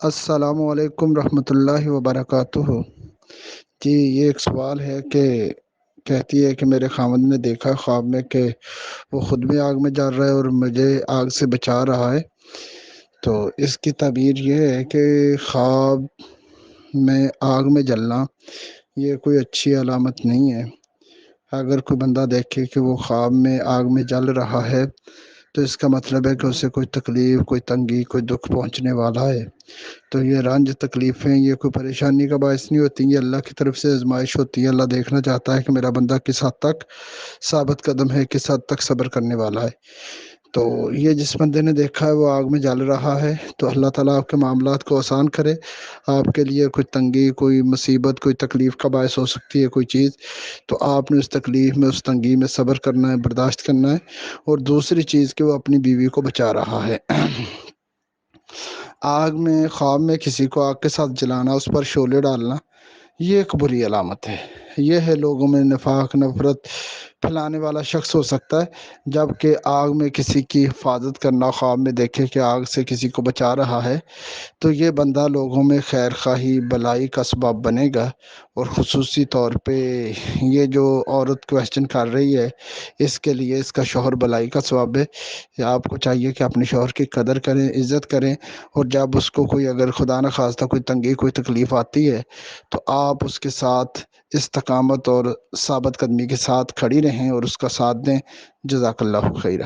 السلام علیکم رحمۃ اللہ وبرکاتہ۔ جی، یہ ایک سوال ہے کہ کہتی ہے کہ میرے خاوند نے دیکھا خواب میں کہ وہ خود بھی آگ میں جل رہا ہے اور مجھے آگ سے بچا رہا ہے، تو اس کی تعبیر یہ ہے کہ خواب میں آگ میں جلنا یہ کوئی اچھی علامت نہیں ہے۔ اگر کوئی بندہ دیکھے کہ وہ خواب میں آگ میں جل رہا ہے تو اس کا مطلب ہے کہ اسے کوئی تکلیف، کوئی تنگی، کوئی دکھ پہنچنے والا ہے۔ تو یہ رنج تکلیفیں یہ کوئی پریشانی کا باعث نہیں ہوتی، یہ اللہ کی طرف سے آزمائش ہوتی ہے۔ اللہ دیکھنا چاہتا ہے کہ میرا بندہ کس حد تک ثابت قدم ہے، کس حد تک صبر کرنے والا ہے۔ تو یہ جس بندے نے دیکھا ہے وہ آگ میں جل رہا ہے تو اللہ تعالیٰ آپ کے معاملات کو آسان کرے۔ آپ کے لیے کوئی تنگی، کوئی مصیبت، کوئی تکلیف کا باعث ہو سکتی ہے کوئی چیز، تو آپ نے اس تکلیف میں، اس تنگی میں صبر کرنا ہے، برداشت کرنا ہے۔ اور دوسری چیز کہ وہ اپنی بیوی کو بچا رہا ہے۔ آگ میں، خواب میں کسی کو آگ کے ساتھ جلانا، اس پر شعلے ڈالنا، یہ ایک بری علامت ہے۔ یہ ہے لوگوں میں نفاق، نفرت پھیلانے والا شخص ہو سکتا ہے، جبکہ آگ میں کسی کی حفاظت کرنا، خواب میں دیکھے کہ آگ سے کسی کو بچا رہا ہے تو یہ بندہ لوگوں میں خیر خواہی، بلائی کا سبب بنے گا۔ اور خصوصی طور پہ یہ جو عورت کویسچن کر رہی ہے، اس کے لیے اس کا شوہر بلائی کا سبب ہے۔ آپ کو چاہیے کہ اپنے شوہر کی قدر کریں، عزت کریں، اور جب اس کو کوئی اگر خدا نخواستہ کوئی تنگی، کوئی تکلیف آتی ہے تو آپ اس کے ساتھ استقامت اور ثابت قدمی کے ساتھ کھڑی رہیں اور اس کا ساتھ دیں۔ جزاک اللہ خیرہ۔